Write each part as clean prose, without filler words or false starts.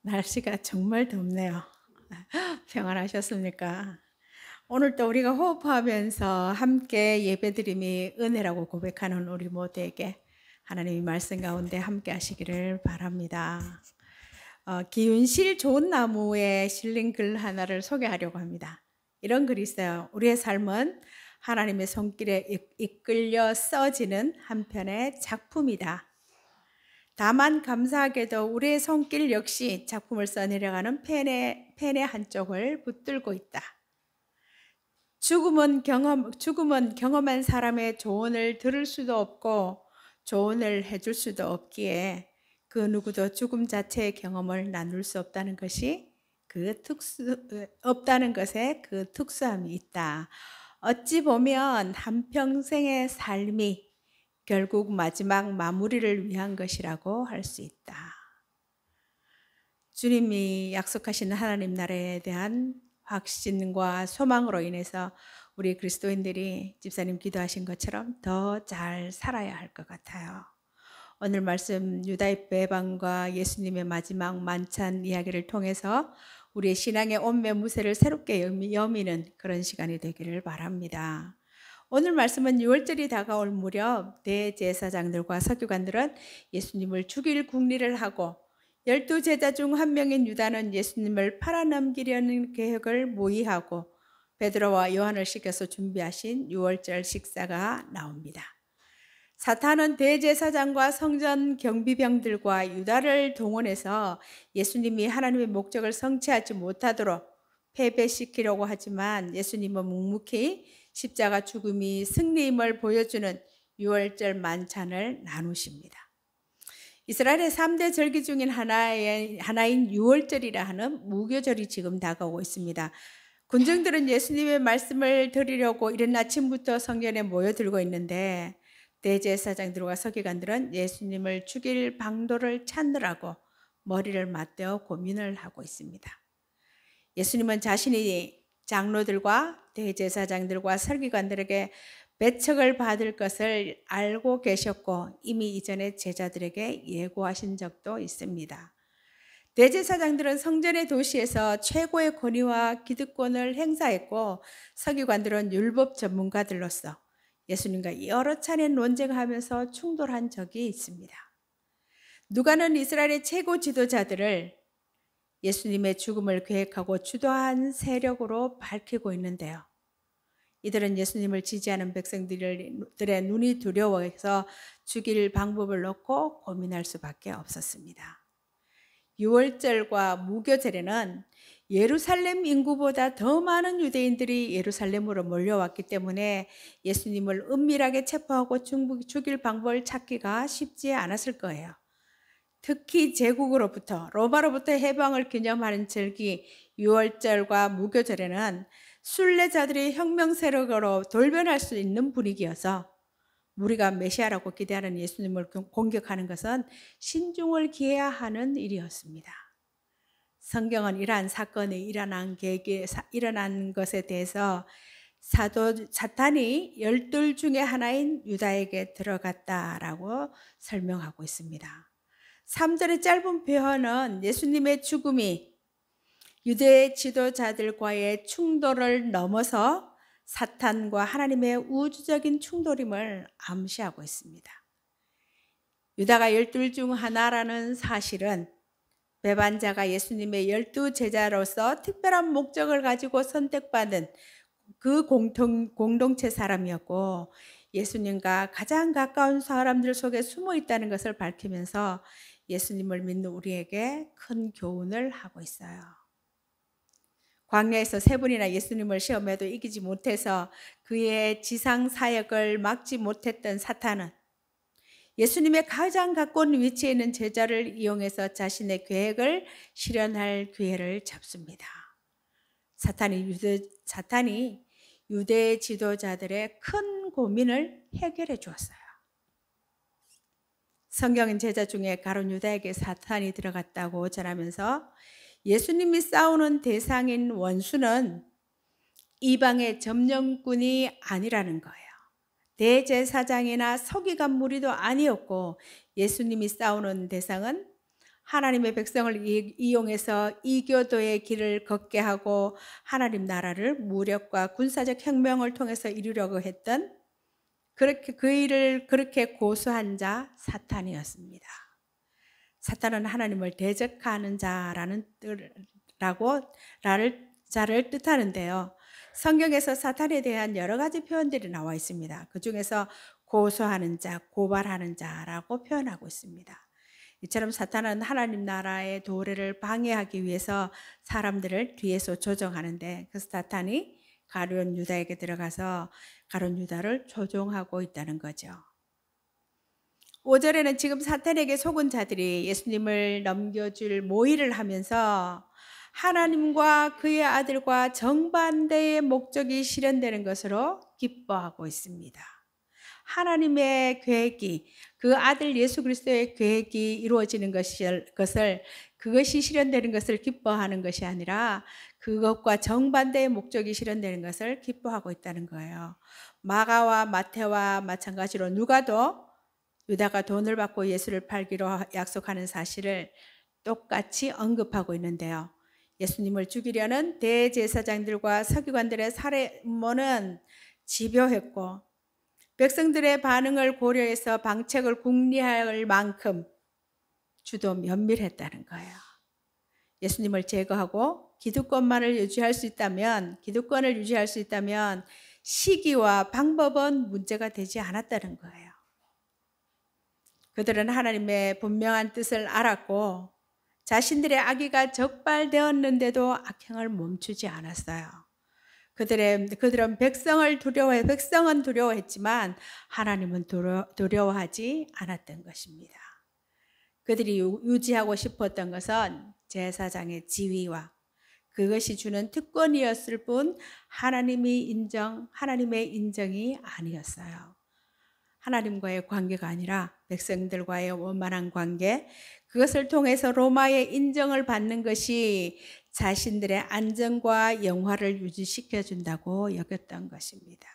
날씨가 정말 덥네요. 평안하셨습니까? 오늘 또 우리가 호흡하면서 함께 예배드림이 은혜라고 고백하는 우리 모두에게 하나님의 말씀 가운데 함께 하시기를 바랍니다. 기운실 좋은 나무에 실린 글 하나를 소개하려고 합니다. 이런 글이 있어요. 우리의 삶은 하나님의 손길에 이끌려 써지는 한편의 작품이다. 다만 감사하게도 우리의 손길 역시 작품을 써내려가는 펜의 한쪽을 붙들고 있다. 죽음은 경험한 사람의 조언을 들을 수도 없고 조언을 해줄 수도 없기에 그 누구도 죽음 자체의 경험을 나눌 수 없다는 것이 없다는 것에 그 특수함이 있다. 어찌 보면 한평생의 삶이 결국 마지막 마무리를 위한 것이라고 할 수 있다. 주님이 약속하신 하나님 나라에 대한 확신과 소망으로 인해서 우리 그리스도인들이 집사님 기도하신 것처럼 더 잘 살아야 할 것 같아요. 오늘 말씀 유다의 배반과 예수님의 마지막 만찬 이야기를 통해서 우리의 신앙의 온매무새를 새롭게 여미는 그런 시간이 되기를 바랍니다. 오늘 말씀은 6월절이 다가올 무렵 대제사장들과 서기관들은 예수님을 죽일 궁리를 하고 12제자 중 한 명인 유다는 예수님을 팔아넘기려는 계획을 모의하고 베드로와 요한을 시켜서 준비하신 6월절 식사가 나옵니다. 사탄은 대제사장과 성전 경비병들과 유다를 동원해서 예수님이 하나님의 목적을 성취하지 못하도록 패배시키려고 하지만 예수님은 묵묵히 십자가 죽음이 승리임을 보여주는 6월절 만찬을 나누십니다. 이스라엘의 3대 절기 중인 하나인 6월절이라 하는 무교절이 지금 다가오고 있습니다. 군중들은 예수님의 말씀을 들으려고 이른 아침부터 성전에 모여들고 있는데 대제사장들과 서기관들은 예수님을 죽일 방도를 찾느라고 머리를 맞대어 고민을 하고 있습니다. 예수님은 자신이 장로들과 대제사장들과 서기관들에게 배척을 받을 것을 알고 계셨고 이미 이전에 제자들에게 예고하신 적도 있습니다. 대제사장들은 성전의 도시에서 최고의 권위와 기득권을 행사했고 서기관들은 율법 전문가들로서 예수님과 여러 차례 논쟁하면서 충돌한 적이 있습니다. 누가는 이스라엘의 최고 지도자들을 예수님의 죽음을 계획하고 주도한 세력으로 밝히고 있는데요. 이들은 예수님을 지지하는 백성들의 눈이 두려워해서 죽일 방법을 놓고 고민할 수밖에 없었습니다. 6월절과 무교절에는 예루살렘 인구보다 더 많은 유대인들이 예루살렘으로 몰려왔기 때문에 예수님을 은밀하게 체포하고 죽일 방법을 찾기가 쉽지 않았을 거예요. 특히 제국으로부터 로마로부터 해방을 기념하는 절기 6월절과 무교절에는 순례자들이 혁명 세력으로 돌변할 수 있는 분위기여서 우리가 메시아라고 기대하는 예수님을 공격하는 것은 신중을 기해야 하는 일이었습니다. 성경은 이러한 사건이 일어난 것에 대해서 사탄이 12 중에 하나인 유다에게 들어갔다라고 설명하고 있습니다. 3절의 짧은 표현은 예수님의 죽음이 유대 지도자들과의 충돌을 넘어서 사탄과 하나님의 우주적인 충돌임을 암시하고 있습니다. 유다가 12 중 하나라는 사실은 배반자가 예수님의 12 제자로서 특별한 목적을 가지고 선택받은 그 공동체 사람이었고 예수님과 가장 가까운 사람들 속에 숨어 있다는 것을 밝히면서 예수님을 믿는 우리에게 큰 교훈을 하고 있어요. 광야에서 3번이나 예수님을 시험해도 이기지 못해서 그의 지상 사역을 막지 못했던 사탄은 예수님의 가장 가까운 위치에 있는 제자를 이용해서 자신의 계획을 실현할 기회를 잡습니다. 사탄이 유대 지도자들의 큰 고민을 해결해 주었어요. 성경은 제자 중에 가룟 유다에게 사탄이 들어갔다고 전하면서 예수님이 싸우는 대상인 원수는 이방의 점령꾼이 아니라는 거예요. 대제사장이나 서기관 무리도 아니었고 예수님이 싸우는 대상은 하나님의 백성을 이용해서 이교도의 길을 걷게 하고 하나님 나라를 무력과 군사적 혁명을 통해서 이루려고 했던 그렇게 그 일을 그렇게 고수한 자 사탄이었습니다. 사탄은 하나님을 대적하는 자라는 자를 뜻하는데요. 성경에서 사탄에 대한 여러 가지 표현들이 나와 있습니다. 그 중에서 고소하는 자, 고발하는 자라고 표현하고 있습니다. 이처럼 사탄은 하나님 나라의 도래를 방해하기 위해서 사람들을 뒤에서 조종하는데 그 사탄이 가룟 유다에게 들어가서 가룟 유다를 조종하고 있다는 거죠. 5절에는 지금 사탄에게 속은 자들이 예수님을 넘겨줄 모의를 하면서 하나님과 그의 아들과 정반대의 목적이 실현되는 것으로 기뻐하고 있습니다. 하나님의 계획이, 그 아들 예수 그리스도의 계획이 이루어지는 그것이 실현되는 것을 기뻐하는 것이 아니라 그것과 정반대의 목적이 실현되는 것을 기뻐하고 있다는 거예요. 마가와 마태와 마찬가지로 누가도 유다가 돈을 받고 예수를 팔기로 약속하는 사실을 똑같이 언급하고 있는데요. 예수님을 죽이려는 대제사장들과 서기관들의 살해 음모는 집요했고 백성들의 반응을 고려해서 방책을 궁리할 만큼 주도 면밀했다는 거예요. 예수님을 제거하고 기득권을 유지할 수 있다면 시기와 방법은 문제가 되지 않았다는 거예요. 그들은 하나님의 분명한 뜻을 알았고 자신들의 악의가 적발되었는데도 악행을 멈추지 않았어요. 그들은 백성은 두려워했지만 하나님은 두려워하지 않았던 것입니다. 그들이 유지하고 싶었던 것은 제사장의 지위와 그것이 주는 특권이었을 뿐 하나님의 인정이 아니었어요. 하나님과의 관계가 아니라 백성들과의 원만한 관계, 그것을 통해서 로마의 인정을 받는 것이 자신들의 안정과 영화를 유지시켜 준다고 여겼던 것입니다.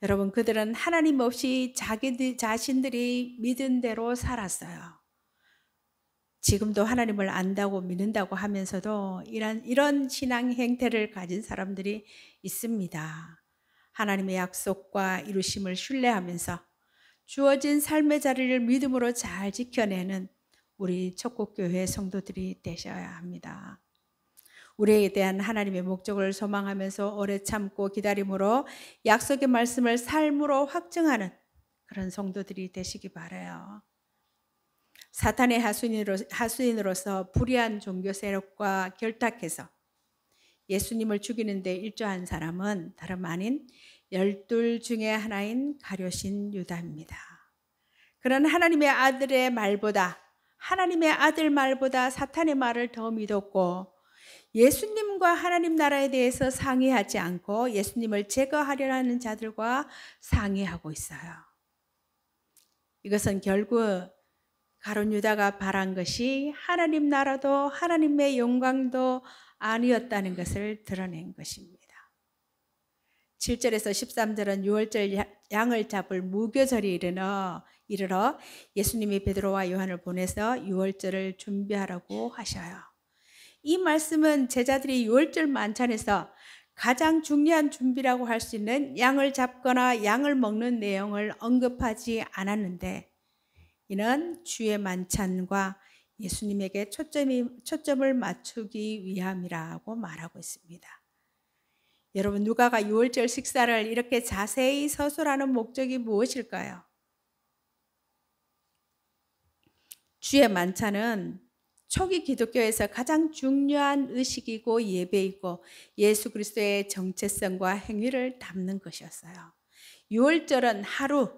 여러분, 그들은 하나님 없이 자신들이 믿은 대로 살았어요. 지금도 하나님을 안다고 믿는다고 하면서도 이런 신앙 행태를 가진 사람들이 있습니다. 하나님의 약속과 이루심을 신뢰하면서 주어진 삶의 자리를 믿음으로 잘 지켜내는 우리 척곡교회 성도들이 되셔야 합니다. 우리에 대한 하나님의 목적을 소망하면서 오래 참고 기다림으로 약속의 말씀을 삶으로 확증하는 그런 성도들이 되시기 바라요. 사탄의 하수인으로서 불의한 종교 세력과 결탁해서 예수님을 죽이는 데 일조한 사람은 다름 아닌 12 중에 하나인 가룟 유다입니다. 그런 하나님의 아들 말보다 사탄의 말을 더 믿었고 예수님과 하나님 나라에 대해서 상의하지 않고 예수님을 제거하려는 자들과 상의하고 있어요. 이것은 결국 가룟 유다가 바란 것이 하나님 나라도 하나님의 영광도 아니었다는 것을 드러낸 것입니다. 7절에서 13절은 유월절 양을 잡을 무교절이 이르러 예수님이 베드로와 요한을 보내서 유월절을 준비하라고 하셔요. 이 말씀은 제자들이 유월절 만찬에서 가장 중요한 준비라고 할 수 있는 양을 잡거나 양을 먹는 내용을 언급하지 않았는데 이는 주의 만찬과 예수님에게 초점을 맞추기 위함이라고 말하고 있습니다. 여러분, 누가가 유월절 식사를 이렇게 자세히 서술하는 목적이 무엇일까요? 주의 만찬은 초기 기독교에서 가장 중요한 의식이고 예배이고 예수 그리스도의 정체성과 행위를 담는 것이었어요. 유월절은 하루,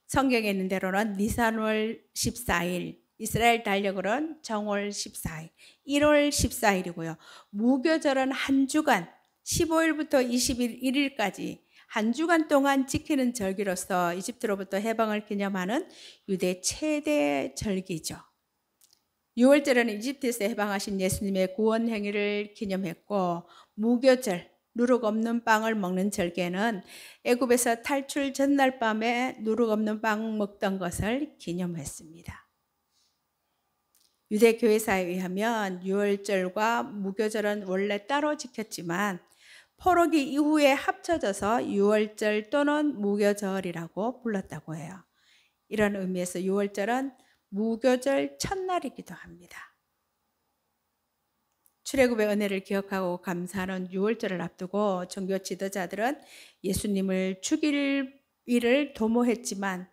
성경에 있는 대로는 니산월 14일, 이스라엘 달력으로는 정월 14일, 1월 14일이고요. 무교절은 한 주간, 15일부터 21일까지 한 주간 동안 지키는 절기로서 이집트로부터 해방을 기념하는 유대 최대 절기죠. 유월절은 이집트에서 해방하신 예수님의 구원 행위를 기념했고 무교절, 누룩 없는 빵을 먹는 절개는 애굽에서 탈출 전날 밤에 누룩 없는 빵 먹던 것을 기념했습니다. 유대 교회사에 의하면 유월절과 무교절은 원래 따로 지켰지만 포로기 이후에 합쳐져서 유월절 또는 무교절이라고 불렀다고 해요. 이런 의미에서 유월절은 무교절 첫날이기도 합니다. 출애굽의 은혜를 기억하고 감사하는 유월절을 앞두고 종교 지도자들은 예수님을 죽일 일을 도모했지만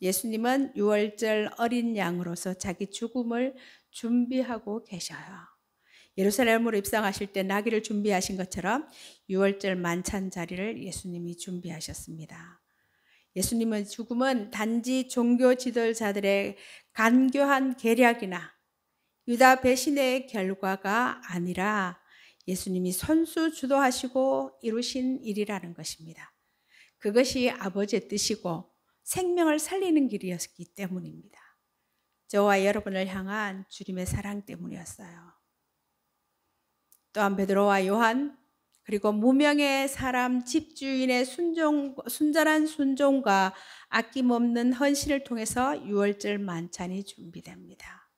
예수님은 유월절 어린 양으로서 자기 죽음을 준비하고 계셔요. 예루살렘으로 입성하실 때 나귀를 준비하신 것처럼 유월절 만찬 자리를 예수님이 준비하셨습니다. 예수님의 죽음은 단지 종교 지도자들의 간교한 계략이나 유다 배신의 결과가 아니라 예수님이 선수 주도하시고 이루신 일이라는 것입니다. 그것이 아버지의 뜻이고 생명을 살리는 길이었기 때문입니다. 저와 여러분을 향한 주님의 사랑 때문이었어요. 또한 베드로와 요한 그리고 무명의 사람 집주인의 순전한 순종과 아낌없는 헌신을 통해서 유월절 만찬이 준비됩니다.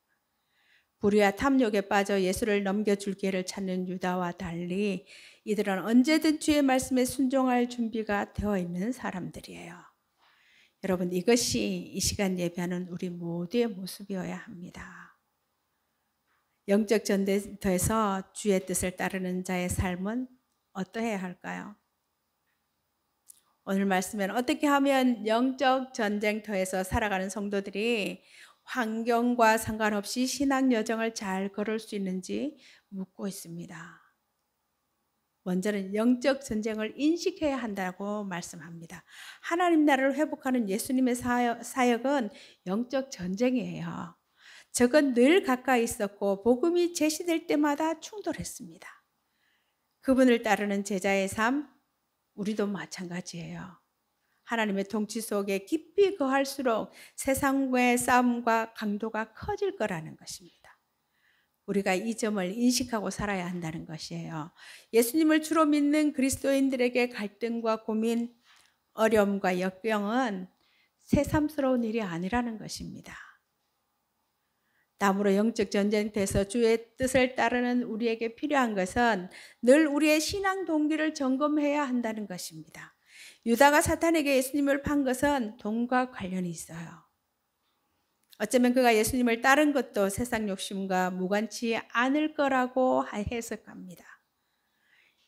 불의와 탐욕에 빠져 예수를 넘겨줄 기회를 찾는 유다와 달리 이들은 언제든 주의 말씀에 순종할 준비가 되어 있는 사람들이에요. 여러분, 이것이 이 시간 예배하는 우리 모두의 모습이어야 합니다. 영적 전쟁터에서 주의 뜻을 따르는 자의 삶은 어떠해야 할까요? 오늘 말씀에는 어떻게 하면 영적 전쟁터에서 살아가는 성도들이 환경과 상관없이 신앙 여정을 잘 걸을 수 있는지 묻고 있습니다. 먼저는 영적 전쟁을 인식해야 한다고 말씀합니다. 하나님 나라를 회복하는 예수님의 사역은 영적 전쟁이에요. 적은 늘 가까이 있었고 복음이 제시될 때마다 충돌했습니다. 그분을 따르는 제자의 삶, 우리도 마찬가지예요. 하나님의 통치 속에 깊이 거할수록 세상과의 싸움과 강도가 커질 거라는 것입니다. 우리가 이 점을 인식하고 살아야 한다는 것이에요. 예수님을 주로 믿는 그리스도인들에게 갈등과 고민, 어려움과 역경은 새삼스러운 일이 아니라는 것입니다. 다음으로 영적 전쟁터에서 주의 뜻을 따르는 우리에게 필요한 것은 늘 우리의 신앙 동기를 점검해야 한다는 것입니다. 유다가 사탄에게 예수님을 판 것은 돈과 관련이 있어요. 어쩌면 그가 예수님을 따른 것도 세상 욕심과 무관치 않을 거라고 해석합니다.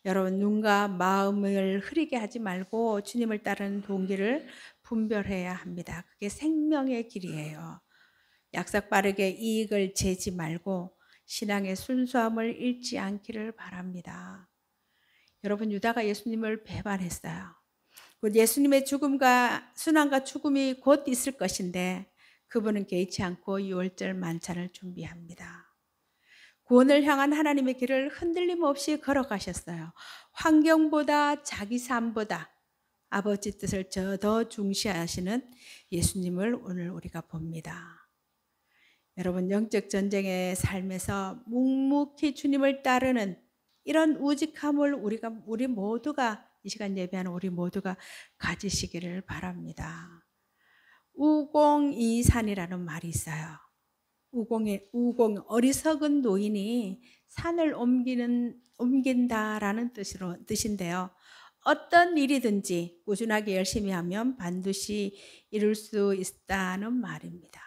여러분, 눈과 마음을 흐리게 하지 말고 주님을 따르는 동기를 분별해야 합니다. 그게 생명의 길이에요. 약삭 빠르게 이익을 재지 말고 신앙의 순수함을 잃지 않기를 바랍니다. 여러분, 유다가 예수님을 배반했어요. 곧 예수님의 죽음과 순환과 죽음이 곧 있을 것인데 그분은 개의치 않고 유월절 만찬을 준비합니다. 구원을 향한 하나님의 길을 흔들림 없이 걸어가셨어요. 환경보다 자기 삶보다 아버지 뜻을 더 중시하시는 예수님을 오늘 우리가 봅니다. 여러분, 영적 전쟁의 삶에서 묵묵히 주님을 따르는 이런 우직함을 우리 모두가 이 시간 예배하는 우리 모두가 가지시기를 바랍니다. 우공이산이라는 말이 있어요. 우공 어리석은 노인이 산을 옮긴다라는 뜻인데요. 어떤 일이든지 꾸준하게 열심히 하면 반드시 이룰 수 있다는 말입니다.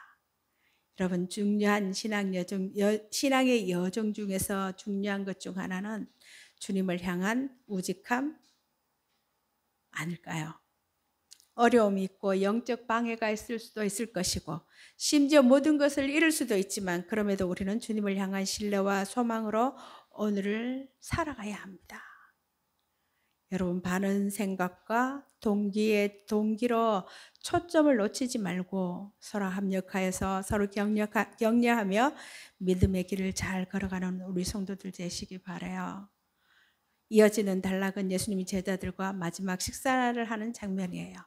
여러분, 중요한 신앙의 여정 중에서 중요한 것 중 하나는 주님을 향한 우직함 아닐까요? 어려움이 있고 영적 방해가 있을 수도 있을 것이고 심지어 모든 것을 잃을 수도 있지만 그럼에도 우리는 주님을 향한 신뢰와 소망으로 오늘을 살아가야 합니다. 여러분, 바른 생각과 동기로 초점을 놓치지 말고 서로 합력하여서 서로 격려하며 믿음의 길을 잘 걸어가는 우리 성도들 되시기 바라요. 이어지는 단락은 예수님이 제자들과 마지막 식사를 하는 장면이에요.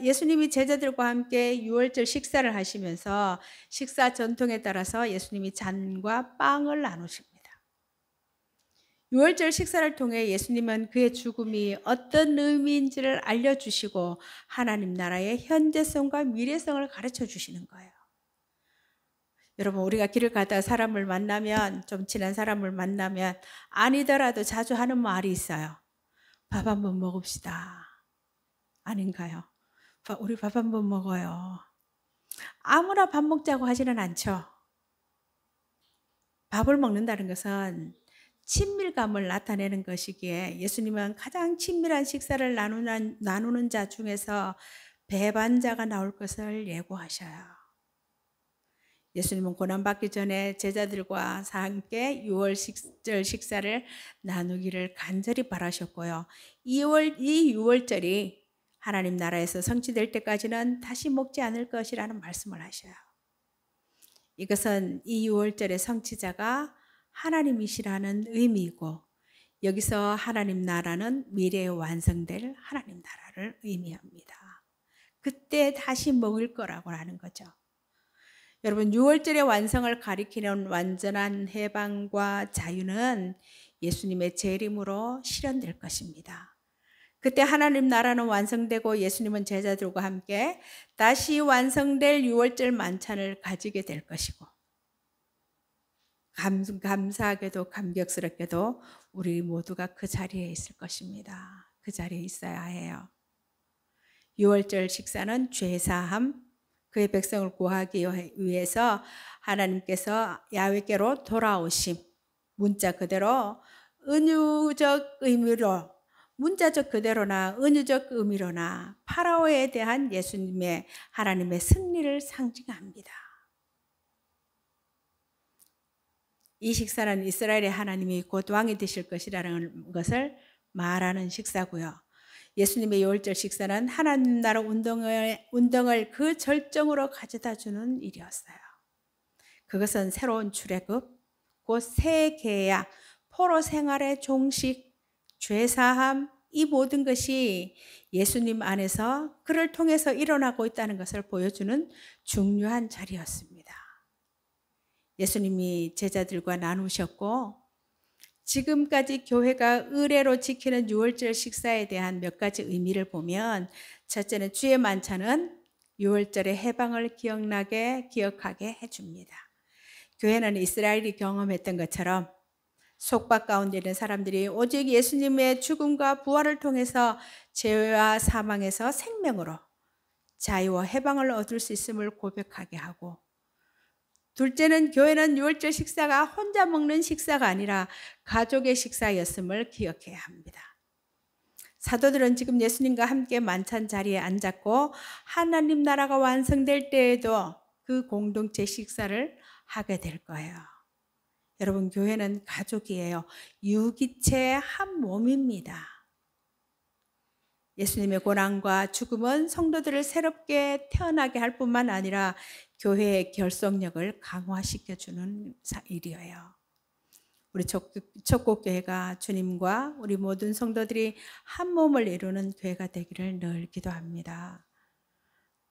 예수님이 제자들과 함께 유월절 식사를 하시면서 식사 전통에 따라서 예수님이 잔과 빵을 나누십니다. 유월절 식사를 통해 예수님은 그의 죽음이 어떤 의미인지를 알려주시고 하나님 나라의 현재성과 미래성을 가르쳐 주시는 거예요. 여러분, 우리가 길을 가다가 사람을 만나면, 좀 친한 사람을 만나면 아니더라도 자주 하는 말이 있어요. 밥 한번 먹읍시다. 아닌가요? 우리 밥 한번 먹어요. 아무나 밥 먹자고 하지는 않죠. 밥을 먹는다는 것은 친밀감을 나타내는 것이기에 예수님은 가장 친밀한 식사를 나누는 자 중에서 배반자가 나올 것을 예고하셔요. 예수님은 고난받기 전에 제자들과 함께 유월절 식사를 나누기를 간절히 바라셨고요. 이 유월절이 하나님 나라에서 성취될 때까지는 다시 먹지 않을 것이라는 말씀을 하셔요. 이것은 이 유월절의 성취자가 하나님이시라는 의미이고, 여기서 하나님 나라는 미래에 완성될 하나님 나라를 의미합니다. 그때 다시 먹을 거라고 하는 거죠. 여러분, 유월절의 완성을 가리키는 완전한 해방과 자유는 예수님의 재림으로 실현될 것입니다. 그때 하나님 나라는 완성되고 예수님은 제자들과 함께 다시 완성될 유월절 만찬을 가지게 될 것이고, 감사하게도 감격스럽게도 우리 모두가 그 자리에 있을 것입니다. 그 자리에 있어야 해요. 유월절 식사는 죄사함, 그의 백성을 구하기 위해서 하나님께서 야훼께로 돌아오심, 문자 그대로 은유적 의미로, 문자적 그대로나 은유적 의미로나 파라오에 대한 예수님의 하나님의 승리를 상징합니다. 이 식사는 이스라엘의 하나님이 곧 왕이 되실 것이라는 것을 말하는 식사고요. 예수님의 유월절 식사는 하나님 나라 운동을 그 절정으로 가져다 주는 일이었어요. 그것은 새로운 출애굽, 곧 새 계약, 포로 생활의 종식, 죄사함, 이 모든 것이 예수님 안에서 그를 통해서 일어나고 있다는 것을 보여주는 중요한 자리였습니다. 예수님이 제자들과 나누셨고, 지금까지 교회가 의례로 지키는 유월절 식사에 대한 몇 가지 의미를 보면, 첫째는 주의 만찬은 유월절의 해방을 기억하게 해줍니다. 교회는 이스라엘이 경험했던 것처럼 속박 가운데 있는 사람들이 오직 예수님의 죽음과 부활을 통해서 죄와 사망에서 생명으로 자유와 해방을 얻을 수 있음을 고백하게 하고, 둘째는 교회는 유월절 식사가 혼자 먹는 식사가 아니라 가족의 식사였음을 기억해야 합니다. 사도들은 지금 예수님과 함께 만찬 자리에 앉았고, 하나님 나라가 완성될 때에도 그 공동체 식사를 하게 될 거예요. 여러분, 교회는 가족이에요. 유기체의 한 몸입니다. 예수님의 고난과 죽음은 성도들을 새롭게 태어나게 할 뿐만 아니라 교회의 결속력을 강화시켜주는 일이에요. 우리 촉국교회가 주님과 우리 모든 성도들이 한 몸을 이루는 교회가 되기를 늘 기도합니다.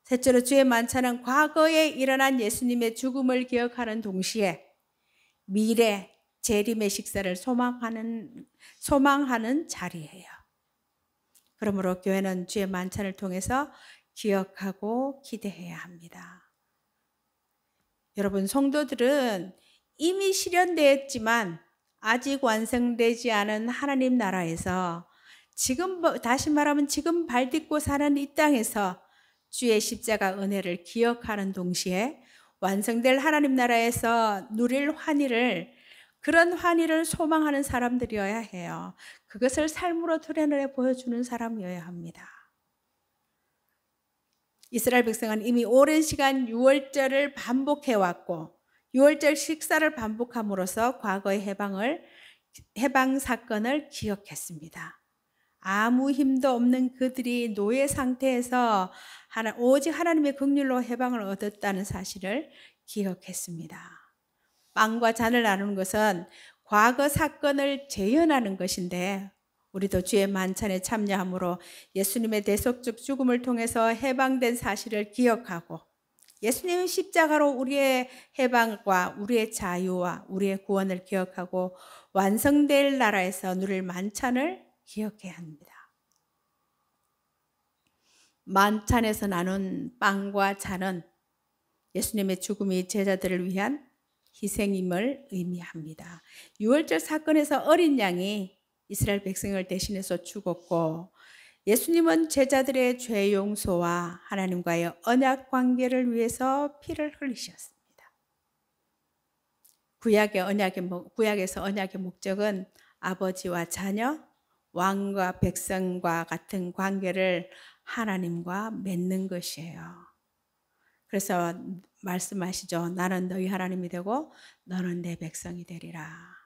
셋째로, 주의 만찬은 과거에 일어난 예수님의 죽음을 기억하는 동시에 미래 재림의 식사를 소망하는 자리예요. 그러므로 교회는 주의 만찬을 통해서 기억하고 기대해야 합니다. 여러분, 성도들은 이미 실현되었지만 아직 완성되지 않은 하나님 나라에서, 다시 말하면 지금 발딛고 사는 이 땅에서 주의 십자가 은혜를 기억하는 동시에 완성될 하나님 나라에서 누릴 그런 환희를 소망하는 사람들이어야 해요. 그것을 삶으로 드러내 보여주는 사람이어야 합니다. 이스라엘 백성은 이미 오랜 시간 유월절을 반복해왔고, 유월절 식사를 반복함으로써 과거의 해방 사건을 기억했습니다. 아무 힘도 없는 그들이 노예 상태에서 오직 하나님의 긍휼로 해방을 얻었다는 사실을 기억했습니다. 빵과 잔을 나누는 것은 과거 사건을 재현하는 것인데, 우리도 주의 만찬에 참여함으로 예수님의 대속적 죽음을 통해서 해방된 사실을 기억하고, 예수님의 십자가로 우리의 해방과 우리의 자유와 우리의 구원을 기억하고 완성될 나라에서 누릴 만찬을 기억해야 합니다. 만찬에서 나눈 빵과 잔은 예수님의 죽음이 제자들을 위한 희생임을 의미합니다. 유월절 사건에서 어린 양이 이스라엘 백성을 대신해서 죽었고 예수님은 제자들의 죄 용서와 하나님과의 언약 관계를 위해서 피를 흘리셨습니다. 구약에서 언약의 목적은 아버지와 자녀, 왕과 백성과 같은 관계를 하나님과 맺는 것이에요. 그래서 말씀하시죠. 나는 너희 하나님이 되고 너는 내 백성이 되리라.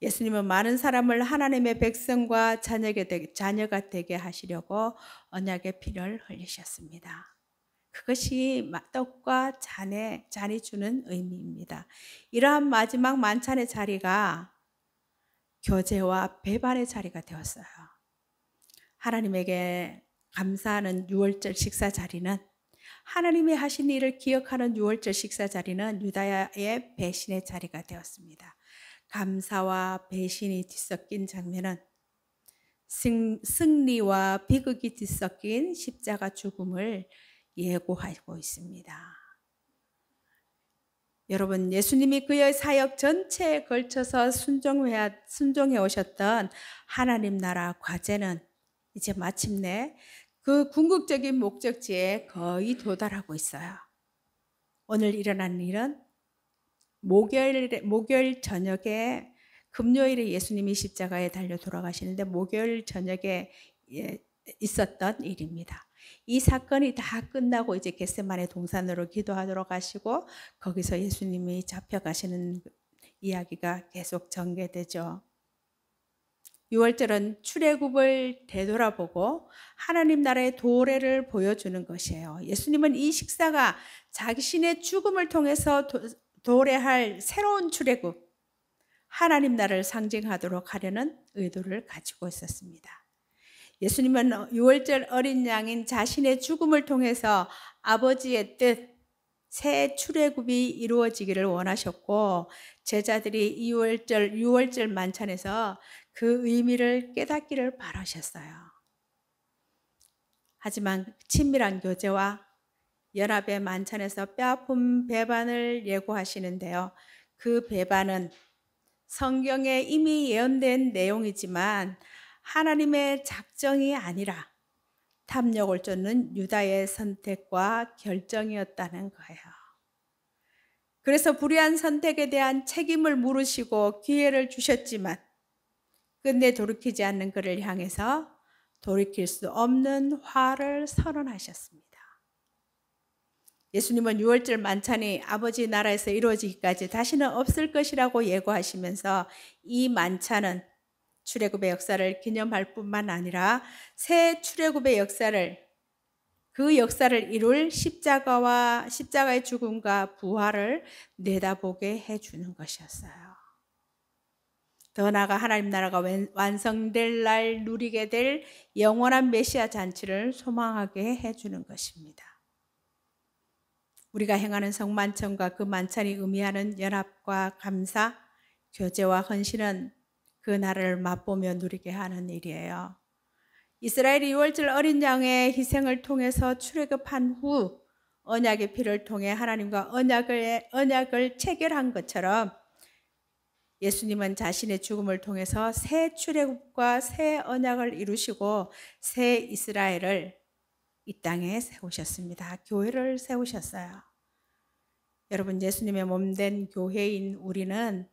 예수님은 많은 사람을 하나님의 백성과 자녀가 되게 하시려고 언약의 피를 흘리셨습니다. 그것이 떡과 잔이 주는 의미입니다. 이러한 마지막 만찬의 자리가 교제와 배반의 자리가 되었어요. 하나님에게 감사하는 유월절 식사 자리는 하나님이 하신 일을 기억하는 유월절 식사 자리는 유다야의 배신의 자리가 되었습니다. 감사와 배신이 뒤섞인 장면은 승리와 비극이 뒤섞인 십자가 죽음을 예고하고 있습니다. 여러분, 예수님이 그의 사역 전체에 걸쳐서 순종해 오셨던 하나님 나라 과제는 이제 마침내 그 궁극적인 목적지에 거의 도달하고 있어요. 오늘 일어난 일은 목요일 저녁에 금요일에 예수님이 십자가에 달려 돌아가시는데 목요일 저녁에 있었던 일입니다. 이 사건이 다 끝나고 이제 겟세마네 동산으로 기도하러 가시고 거기서 예수님이 잡혀가시는 이야기가 계속 전개되죠. 유월절은 출애굽을 되돌아보고 하나님 나라의 도래를 보여주는 것이에요. 예수님은 이 식사가 자신의 죽음을 통해서 도래할 새로운 출애굽, 하나님 나라를 상징하도록 하려는 의도를 가지고 있었습니다. 예수님은 유월절 어린 양인 자신의 죽음을 통해서 아버지의 뜻, 새 출애굽이 이루어지기를 원하셨고 제자들이 이 유월절 만찬에서 그 의미를 깨닫기를 바라셨어요. 하지만 친밀한 교제와 연합의 만찬에서 뼈아픈 배반을 예고하시는데요. 그 배반은 성경에 이미 예언된 내용이지만 하나님의 작정이 아니라 탐욕을 쫓는 유다의 선택과 결정이었다는 거예요. 그래서 불의한 선택에 대한 책임을 물으시고 기회를 주셨지만 끝내 돌이키지 않는 그를 향해서 돌이킬 수 없는 화를 선언하셨습니다. 예수님은 유월절 만찬이 아버지 나라에서 이루어지기까지 다시는 없을 것이라고 예고하시면서 이 만찬은 출애굽의 역사를 기념할 뿐만 아니라 새 출애굽의 그 역사를 이룰 십자가의 죽음과 부활을 내다보게 해주는 것이었어요. 더 나아가 하나님 나라가 완성될 날 누리게 될 영원한 메시아 잔치를 소망하게 해주는 것입니다. 우리가 행하는 성만찬과 그 만찬이 의미하는 연합과 감사, 교제와 헌신은 그 나라를 맛보며 누리게 하는 일이에요. 이스라엘이 유월절 어린 양의 희생을 통해서 출애굽한 후 언약의 피를 통해 하나님과 언약을 체결한 것처럼 예수님은 자신의 죽음을 통해서 새 출애굽과 새 언약을 이루시고 새 이스라엘을 이 땅에 세우셨습니다. 교회를 세우셨어요. 여러분, 예수님의 몸된 교회인 우리는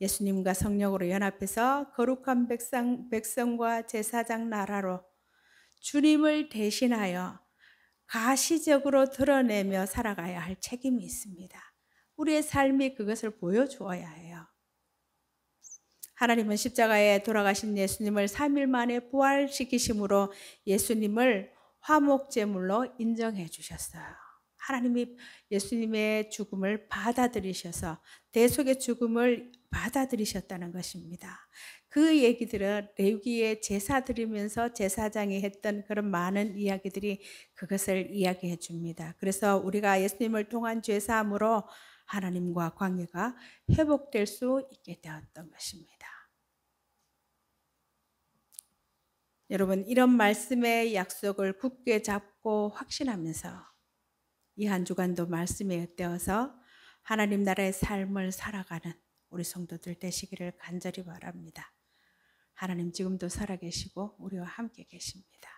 예수님과 성령으로 연합해서 거룩한 백성과 제사장 나라로 주님을 대신하여 가시적으로 드러내며 살아가야 할 책임이 있습니다. 우리의 삶이 그것을 보여주어야 해요. 하나님은 십자가에 돌아가신 예수님을 3일 만에 부활시키심으로 예수님을 화목제물로 인정해 주셨어요. 하나님이 예수님의 죽음을 받아들이셔서 대속의 죽음을 받아들이셨다는 것입니다. 그 얘기들은 레위기에 제사 드리면서 제사장이 했던 그런 많은 이야기들이 그것을 이야기해 줍니다. 그래서 우리가 예수님을 통한 죄사함으로 하나님과 관계가 회복될 수 있게 되었던 것입니다. 여러분, 이런 말씀의 약속을 굳게 잡고 확신하면서 이 한 주간도 말씀에 엿대어서 하나님 나라의 삶을 살아가는 우리 성도들 되시기를 간절히 바랍니다. 하나님 지금도 살아계시고 우리와 함께 계십니다.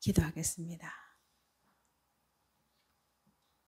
기도하겠습니다.